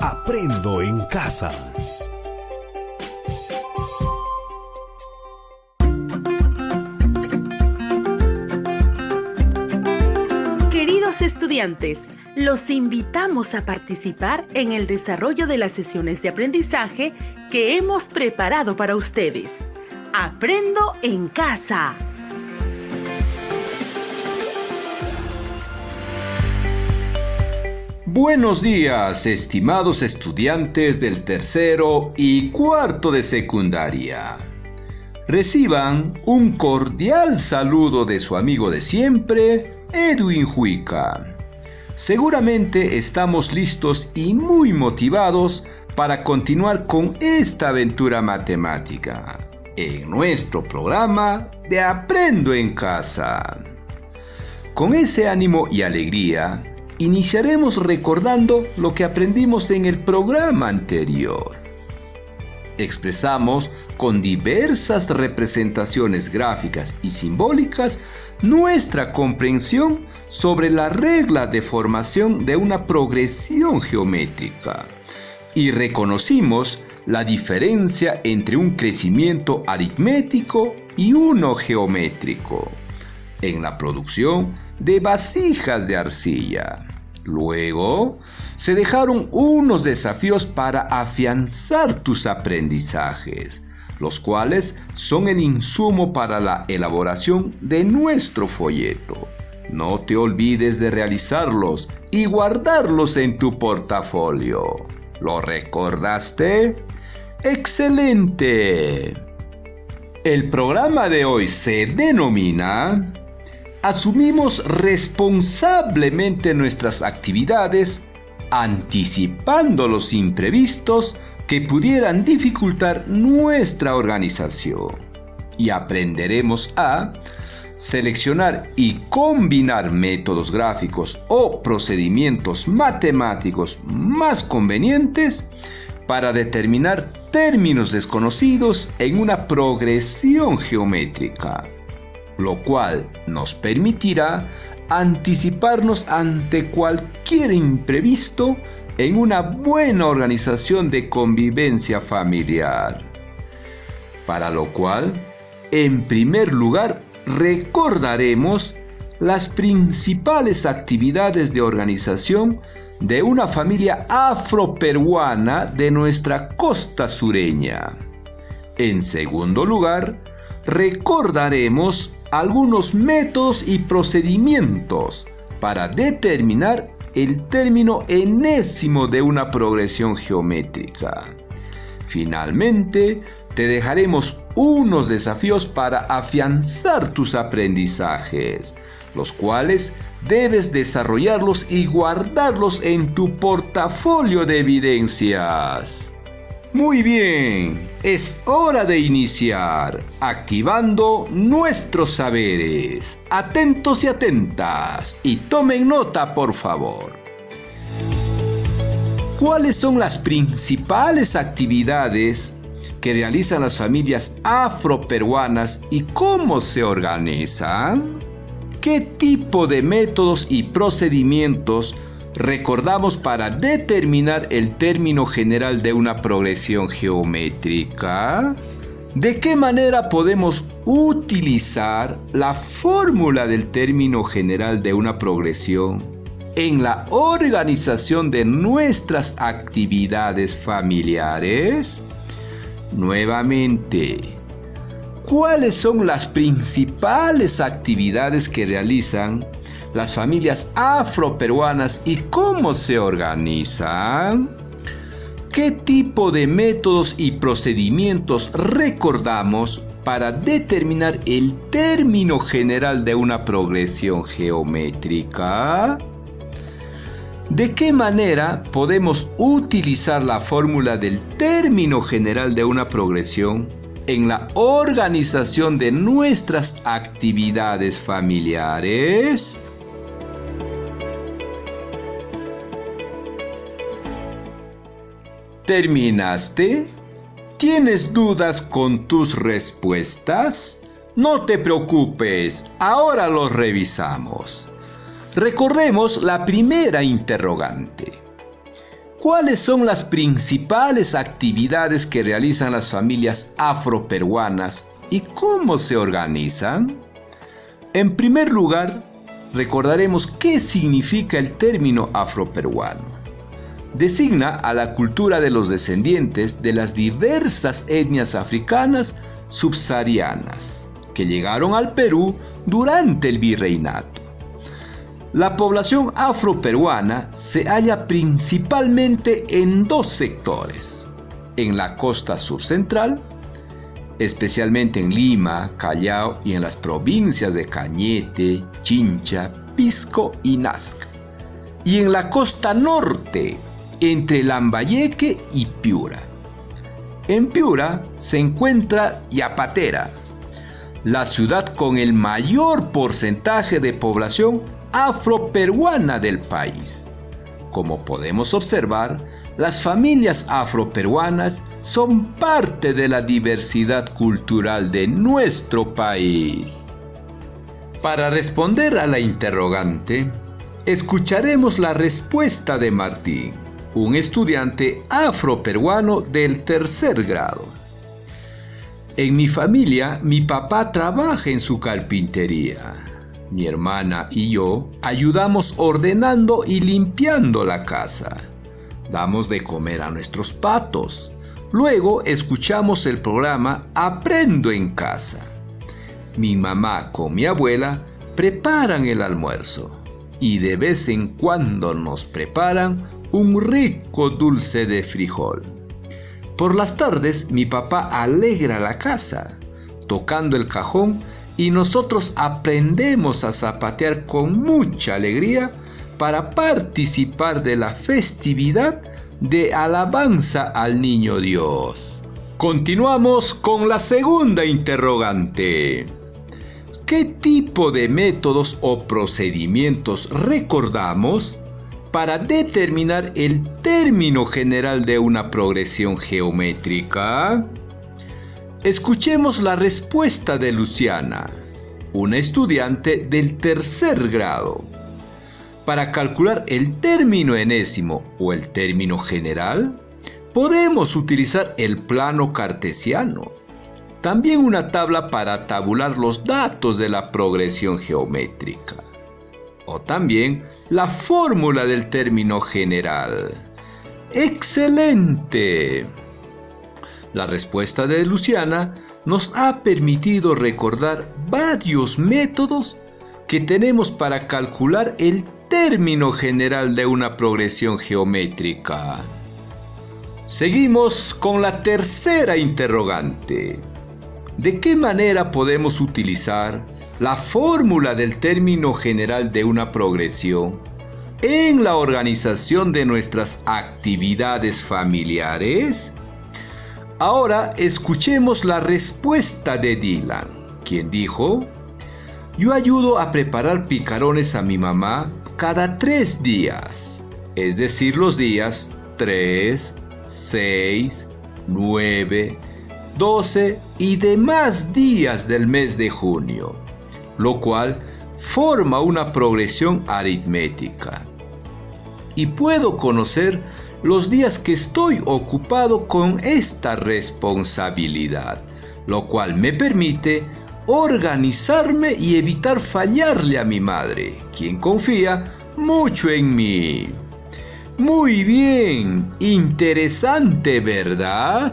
Aprendo en casa. Queridos estudiantes, los invitamos a participar en el desarrollo de las sesiones de aprendizaje que hemos preparado para ustedes. Aprendo en casa. Buenos días, estimados estudiantes del tercero y cuarto de secundaria. Reciban un cordial saludo de su amigo de siempre, Edwin Juica. Seguramente estamos listos y muy motivados para continuar con esta aventura matemática en nuestro programa de Aprendo en Casa. Con ese ánimo y alegría, iniciaremos recordando lo que aprendimos en el programa anterior. Expresamos con diversas representaciones gráficas y simbólicas nuestra comprensión sobre la regla de formación de una progresión geométrica y reconocimos la diferencia entre un crecimiento aritmético y uno geométrico en la producción de vasijas de arcilla. Luego, se dejaron unos desafíos para afianzar tus aprendizajes, los cuales son el insumo para la elaboración de nuestro folleto. No te olvides de realizarlos y guardarlos en tu portafolio. ¿Lo recordaste? ¡Excelente! El programa de hoy se denomina Asumimos responsablemente nuestras actividades, anticipando los imprevistos que pudieran dificultar nuestra organización. Y aprenderemos a seleccionar y combinar métodos gráficos o procedimientos matemáticos más convenientes para determinar términos desconocidos en una progresión geométrica, lo cual nos permitirá anticiparnos ante cualquier imprevisto en una buena organización de convivencia familiar. Para lo cual, en primer lugar, recordaremos las principales actividades de organización de una familia afroperuana de nuestra costa sureña. En segundo lugar, recordaremos algunos métodos y procedimientos para determinar el término enésimo de una progresión geométrica. Finalmente, te dejaremos unos desafíos para afianzar tus aprendizajes, los cuales debes desarrollarlos y guardarlos en tu portafolio de evidencias. Muy bien, es hora de iniciar, activando nuestros saberes. Atentos y atentas, y tomen nota, por favor. ¿Cuáles son las principales actividades que realizan las familias afroperuanas y cómo se organizan? ¿Qué tipo de métodos y procedimientos recordamos para determinar el término general de una progresión geométrica? ¿De qué manera podemos utilizar la fórmula del término general de una progresión en la organización de nuestras actividades familiares? Nuevamente, ¿cuáles son las principales actividades que realizan las familias afroperuanas y cómo se organizan? ¿Qué tipo de métodos y procedimientos recordamos para determinar el término general de una progresión geométrica? ¿De qué manera podemos utilizar la fórmula del término general de una progresión en la organización de nuestras actividades familiares? ¿Terminaste? ¿Tienes dudas con tus respuestas? No te preocupes, ahora los revisamos. Recordemos la primera interrogante. ¿cuáles son las principales actividades que realizan las familias afroperuanas y cómo se organizan? En primer lugar, recordaremos qué significa el término afroperuano. Designa a la cultura de los descendientes de las diversas etnias africanas subsaharianas que llegaron al Perú durante el virreinato. La población afroperuana se halla principalmente en dos sectores: en la costa sur central, especialmente en Lima, Callao y en las provincias de Cañete, Chincha, Pisco y Nazca, y en la costa norte, entre Lambayeque y Piura. En Piura se encuentra Yapatera, la ciudad con el mayor porcentaje de población afroperuana del país. Como podemos observar, las familias afroperuanas son parte de la diversidad cultural de nuestro país. Para responder a la interrogante, escucharemos la respuesta de Martín, un estudiante afroperuano del tercer grado. En mi familia, mi papá trabaja en su carpintería. Mi hermana y yo ayudamos ordenando y limpiando la casa. Damos de comer a nuestros patos. Luego escuchamos el programa Aprendo en Casa. Mi mamá con mi abuela preparan el almuerzo y de vez en cuando nos preparan un rico dulce de frijol. Por las tardes mi papá alegra la casa, tocando el cajón, y nosotros aprendemos a zapatear con mucha alegría para participar de la festividad de alabanza al Niño Dios. Continuamos con la segunda interrogante. ¿Qué tipo de métodos o procedimientos recordamos para determinar el término general de una progresión geométrica? Escuchemos la respuesta de Luciana, una estudiante del tercer grado. Para calcular el término enésimo o el término general, podemos utilizar el plano cartesiano, también una tabla para tabular los datos de la progresión geométrica, o también la fórmula del término general. ¡Excelente! La respuesta de Luciana nos ha permitido recordar varios métodos que tenemos para calcular el término general de una progresión geométrica. Seguimos con la tercera interrogante. ¿De qué manera podemos utilizar la fórmula del término general de una progresión en la organización de nuestras actividades familiares? Ahora escuchemos la respuesta de Dylan, quien dijo: yo ayudo a preparar picarones a mi mamá cada 3 días, es decir, los días 3, 6, 9, 12 y demás días del mes de junio, lo cual forma una progresión aritmética. Y puedo conocer los días que estoy ocupado con esta responsabilidad, lo cual me permite organizarme y evitar fallarle a mi madre, quien confía mucho en mí. Muy bien, interesante, ¿verdad?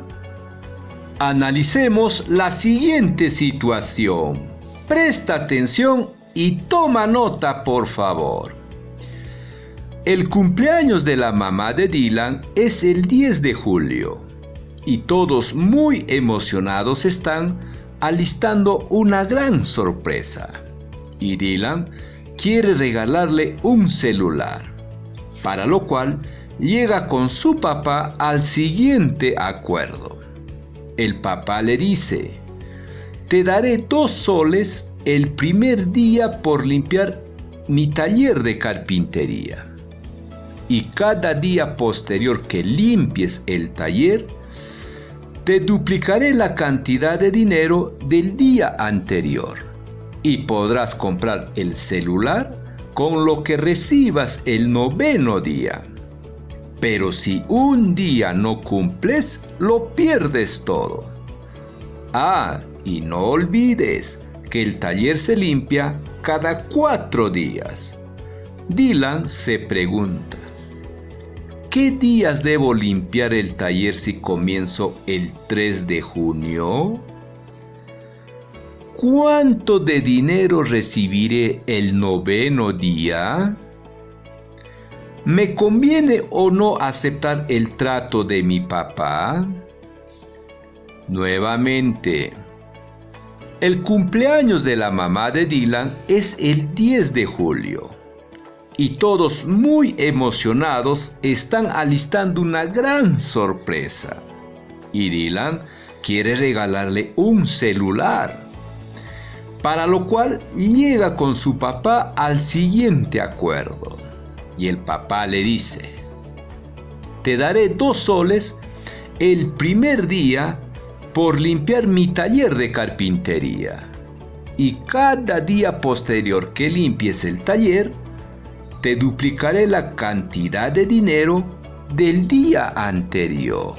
Analicemos la siguiente situación. Presta atención y toma nota, por favor. El cumpleaños de la mamá de Dylan es el 10 de julio y todos muy emocionados están alistando una gran sorpresa. Y Dylan quiere regalarle un celular, para lo cual llega con su papá al siguiente acuerdo. El papá le dice: te daré 2 soles el primer día por limpiar mi taller de carpintería. Y cada día posterior que limpies el taller, te duplicaré la cantidad de dinero del día anterior y podrás comprar el celular con lo que recibas el 9º día. pero si un día no cumples, lo pierdes todo. Y no olvides que el taller se limpia cada 4 días. Dylan se pregunta: ¿qué días debo limpiar el taller si comienzo el 3 de junio? ¿Cuánto de dinero recibiré el 9º día? ¿Me conviene o no aceptar el trato de mi papá? Nuevamente, el cumpleaños de la mamá de Dylan es el 10 de julio. Y todos muy emocionados están alistando una gran sorpresa. Y Dylan quiere regalarle un celular, para lo cual llega con su papá al siguiente acuerdo. Y el papá le dice: te daré 2 soles el primer día por limpiar mi taller de carpintería. Y cada día posterior que limpies el taller, te duplicaré la cantidad de dinero del día anterior.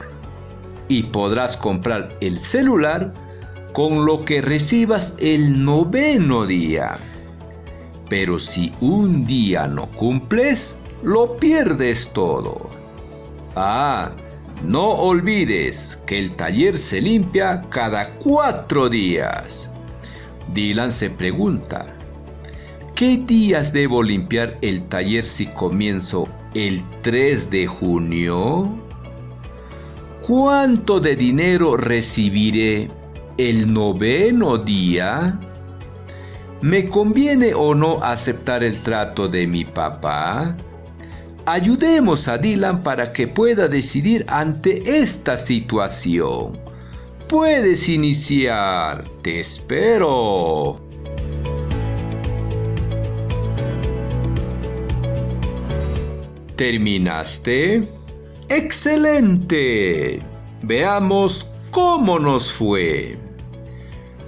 Y podrás comprar el celular con lo que recibas el 9º día. Pero si un día no cumples, lo pierdes todo. No olvides que el taller se limpia cada 4 días. Dylan se pregunta: ¿qué días debo limpiar el taller si comienzo el 3 de junio? ¿Cuánto de dinero recibiré el 9º día? ¿Me conviene o no aceptar el trato de mi papá? Ayudemos a Dylan para que pueda decidir ante esta situación. Puedes iniciar. Te espero. ¿Terminaste? ¡Excelente! Veamos cómo nos fue.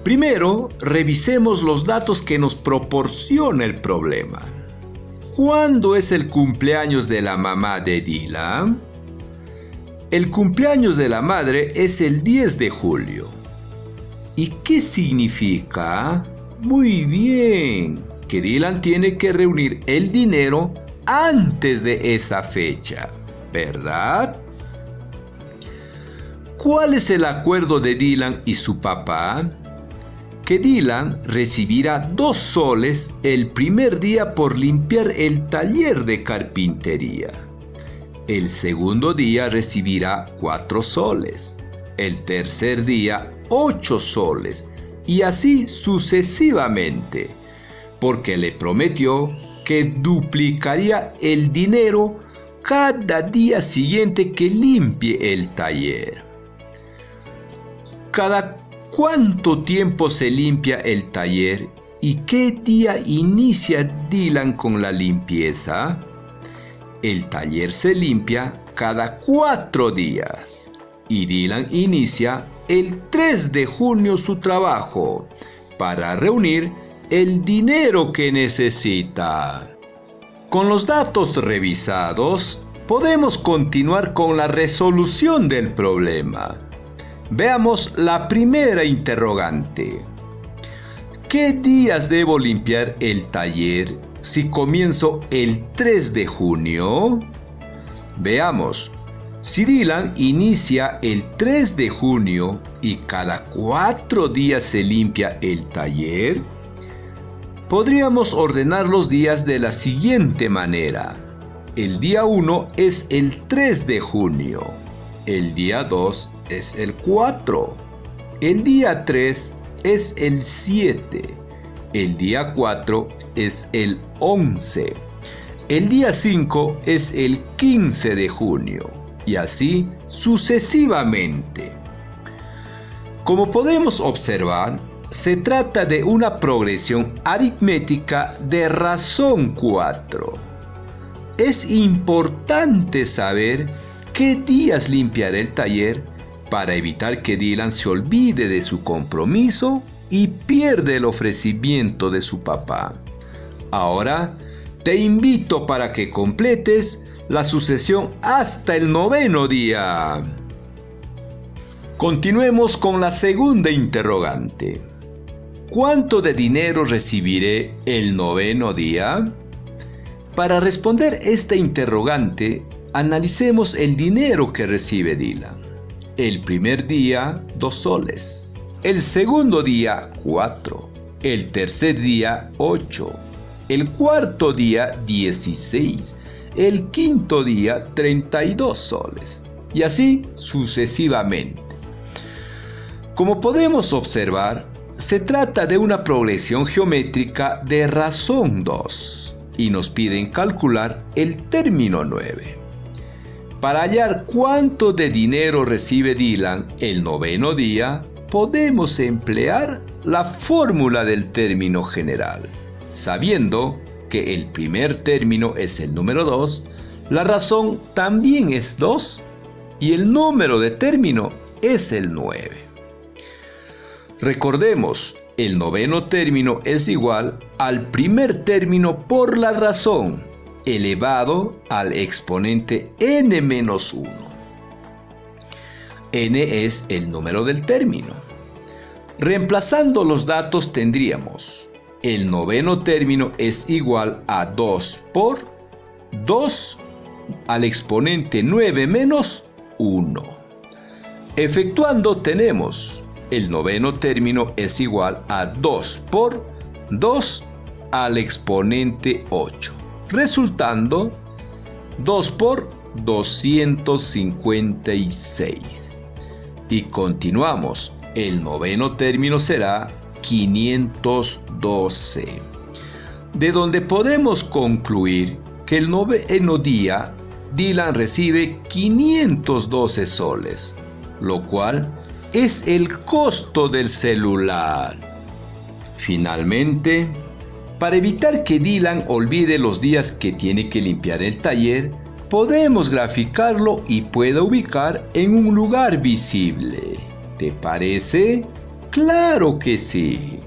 Primero, revisemos los datos que nos proporciona el problema. ¿Cuándo es el cumpleaños de la mamá de Dylan? El cumpleaños de la madre es el 10 de julio. ¿Y qué significa? Muy bien, que Dylan tiene que reunir el dinero antes de esa fecha, ¿verdad? ¿Cuál es el acuerdo de Dylan y su papá? Que Dylan recibirá 2 soles el primer día por limpiar el taller de carpintería. El segundo día recibirá 4 soles. El tercer día 8 soles. Y así sucesivamente, porque le prometió que duplicaría el dinero cada día siguiente que limpie el taller. ¿Cada cuánto tiempo se limpia el taller y qué día inicia Dylan con la limpieza? El taller se limpia cada 4 días y Dylan inicia el 3 de junio su trabajo para reunir el dinero que necesita. Con los datos revisados, podemos continuar con la resolución del problema. Veamos la primera interrogante. ¿Qué días debo limpiar el taller si comienzo el 3 de junio? Veamos. Si Dylan inicia el 3 de junio y cada 4 días se limpia el taller, podríamos ordenar los días de la siguiente manera. El día 1 es el 3 de junio. El día 2 es el 4. El día 3 es el 7. El día 4 es el 11. El día 5 es el 15 de junio. Y así sucesivamente. Como podemos observar, se trata de una progresión aritmética de razón 4. Es importante saber qué días limpiar el taller para evitar que Dylan se olvide de su compromiso y pierda el ofrecimiento de su papá. Ahora te invito para que completes la sucesión hasta el 9º día. Continuemos con la segunda interrogante. ¿Cuánto de dinero recibiré el 9º día? Para responder esta interrogante, analicemos el dinero que recibe Dylan. El primer día, 2 soles. El segundo día, 4. El tercer día, 8. El cuarto día, 16. El quinto día, 32 soles. Y así sucesivamente. Como podemos observar, se trata de una progresión geométrica de razón 2 y nos piden calcular el término 9. Para hallar cuánto de dinero recibe Dylan el 9º día, podemos emplear la fórmula del término general. Sabiendo que el primer término es el número 2, la razón también es 2 y el número de término es el 9. Recordemos, el 9º término es igual al primer término por la razón, elevado al exponente n-1. N es el número del término. Reemplazando los datos tendríamos, el 9º término es igual a 2 por 2 al exponente 9 menos 1. Efectuando tenemos, el 9º término es igual a 2 por 2 al exponente 8, resultando 2 por 256. Y continuamos, el 9º término será 512, de donde podemos concluir que el 9º día Dylan recibe 512 soles, lo cual es el costo del celular. Finalmente, para evitar que Dylan olvide los días que tiene que limpiar el taller, podemos graficarlo y pueda ubicar en un lugar visible. ¿Te parece? ¡Claro que sí!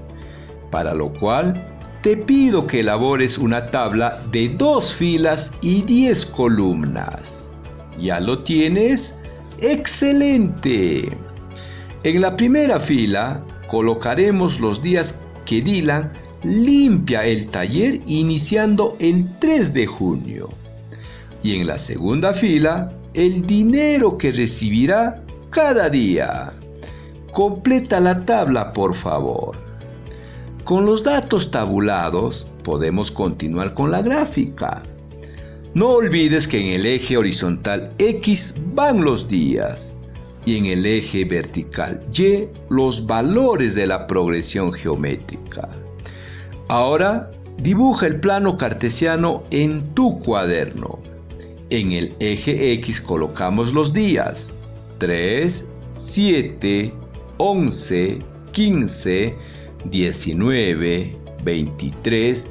Para lo cual, te pido que elabores una tabla de 2 filas y 10 columnas. ¿Ya lo tienes? ¡Excelente! En la primera fila colocaremos los días que Dylan limpia el taller iniciando el 3 de junio. Y en la segunda fila, el dinero que recibirá cada día. Completa la tabla, por favor. Con los datos tabulados, podemos continuar con la gráfica. No olvides que en el eje horizontal X van los días y en el eje vertical Y los valores de la progresión geométrica. Ahora, dibuja el plano cartesiano en tu cuaderno. En el eje X colocamos los días 3, 7, 11, 15, 19, 23,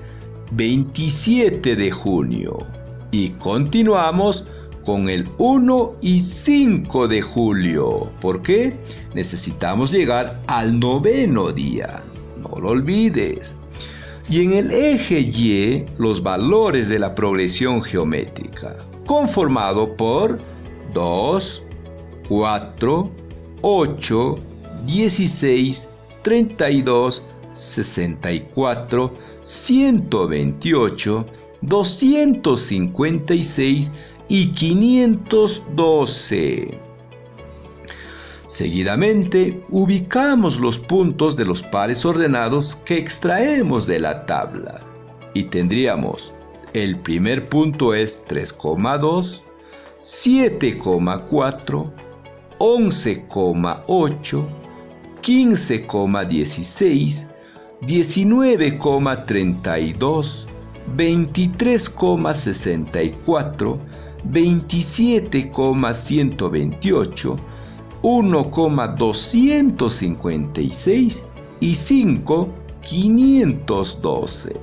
27 de junio. Y continuamos con el 1 y 5 de julio. ¿Por qué? Necesitamos llegar al 9º día. No lo olvides. Y en el eje Y, los valores de la progresión geométrica, conformado por 2, 4, 8, 16, 32, 64, 128, 256 y 512. Seguidamente, ubicamos los puntos de los pares ordenados que extraemos de la tabla. Y tendríamos, el primer punto es 3,2, 7,4, 11,8, 15,16, 19,32, 23,64, 27,128, 1,256 y 5,512.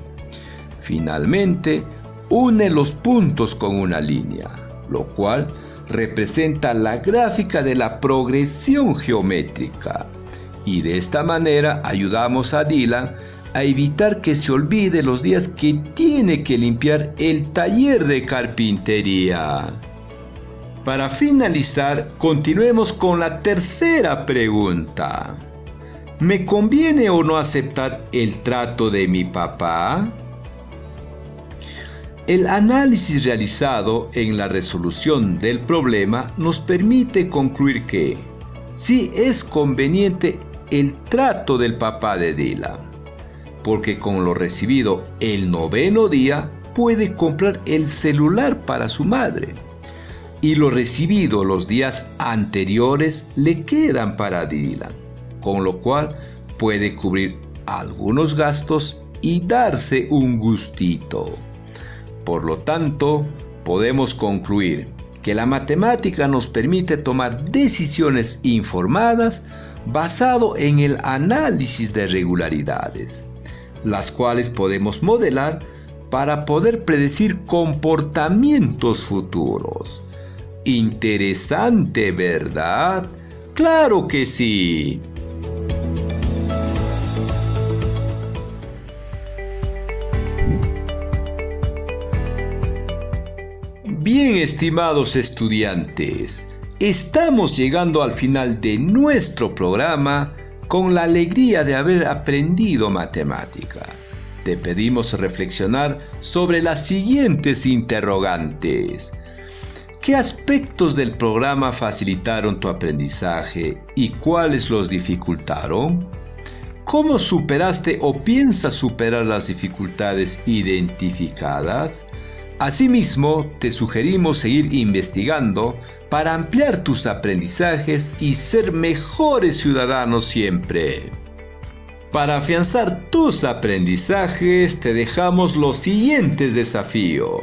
Finalmente, une los puntos con una línea, lo cual representa la gráfica de la progresión geométrica. Y de esta manera ayudamos a Dylan a evitar que se olvide los días que tiene que limpiar el taller de carpintería. Para finalizar, continuemos con la tercera pregunta. ¿Me conviene o no aceptar el trato de mi papá? El análisis realizado en la resolución del problema nos permite concluir que sí es conveniente el trato del papá de Dylan, porque con lo recibido el 9º día puede comprar el celular para su madre, y lo recibido los días anteriores le quedan para Dylan, con lo cual puede cubrir algunos gastos y darse un gustito. Por lo tanto, podemos concluir que la matemática nos permite tomar decisiones informadas basado en el análisis de regularidades, las cuales podemos modelar para poder predecir comportamientos futuros. Interesante, ¿verdad? ¡Claro que sí! Bien, estimados estudiantes, estamos llegando al final de nuestro programa con la alegría de haber aprendido matemática. Te pedimos reflexionar sobre las siguientes interrogantes. ¿Qué aspectos del programa facilitaron tu aprendizaje y cuáles los dificultaron? ¿Cómo superaste o piensas superar las dificultades identificadas? Asimismo, te sugerimos seguir investigando para ampliar tus aprendizajes y ser mejores ciudadanos siempre. Para afianzar tus aprendizajes, te dejamos los siguientes desafíos.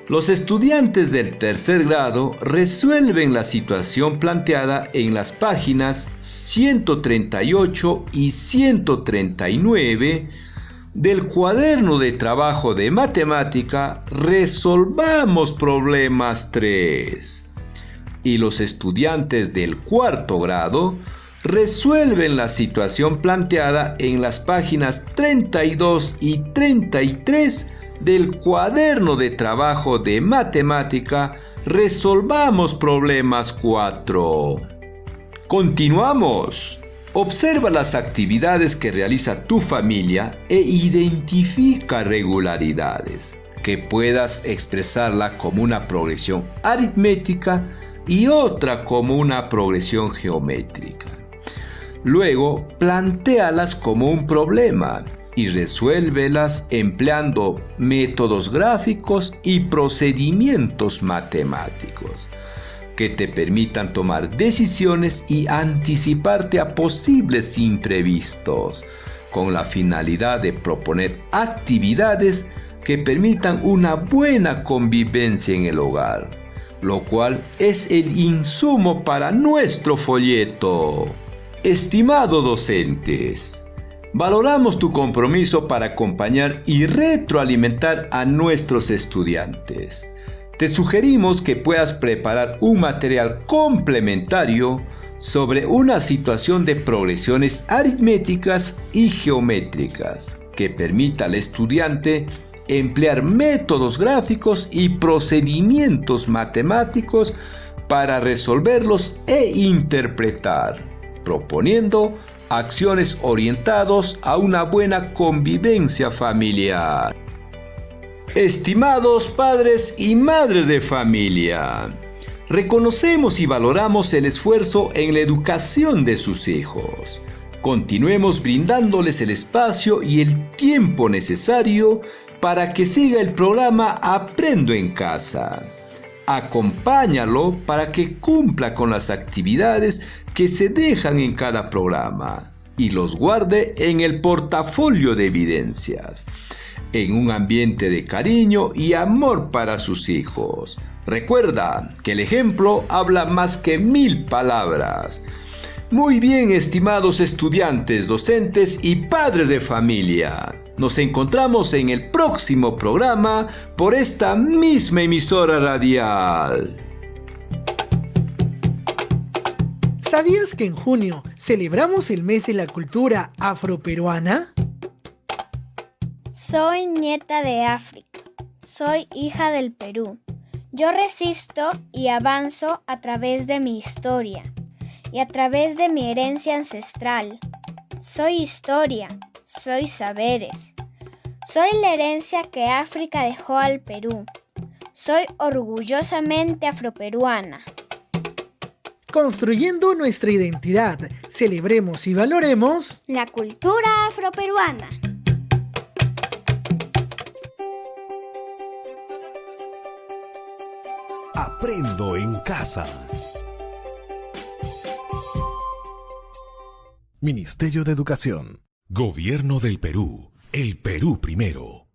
Los estudiantes del tercer grado resuelven la situación planteada en las páginas 138 y 139 del cuaderno de trabajo de matemática Resolvamos Problemas 3. Y los estudiantes del cuarto grado resuelven la situación planteada en las páginas 32 y 33 del cuaderno de trabajo de matemática Resolvamos Problemas 4. Continuamos. Observa las actividades que realiza tu familia e identifica regularidades, que puedas expresarla como una progresión aritmética y otra como una progresión geométrica. Luego, plantéalas como un problema y resuélvelas empleando métodos gráficos y procedimientos matemáticos que te permitan tomar decisiones y anticiparte a posibles imprevistos, con la finalidad de proponer actividades que permitan una buena convivencia en el hogar, lo cual es el insumo para nuestro folleto. Estimados docentes, valoramos tu compromiso para acompañar y retroalimentar a nuestros estudiantes. Te sugerimos que puedas preparar un material complementario sobre una situación de progresiones aritméticas y geométricas que permita al estudiante emplear métodos gráficos y procedimientos matemáticos para resolverlos e interpretar, proponiendo acciones orientadas a una buena convivencia familiar. Estimados padres y madres de familia, reconocemos y valoramos el esfuerzo en la educación de sus hijos. Continuemos brindándoles el espacio y el tiempo necesario para que siga el programa Aprendo en Casa. Acompáñalo para que cumpla con las actividades que se dejan en cada programa y los guarde en el portafolio de evidencias, en un ambiente de cariño y amor para sus hijos. Recuerda que el ejemplo habla más que 1000 palabras. Muy bien, estimados estudiantes, docentes y padres de familia. Nos encontramos en el próximo programa por esta misma emisora radial. ¿Sabías que en junio celebramos el mes de la cultura afroperuana? Soy nieta de África. Soy hija del Perú. Yo resisto y avanzo a través de mi historia y a través de mi herencia ancestral. Soy historia, soy saberes. Soy la herencia que África dejó al Perú. Soy orgullosamente afroperuana. Construyendo nuestra identidad, celebremos y valoremos la cultura afroperuana. Aprendo en casa. Ministerio de Educación. Gobierno del Perú. El Perú primero.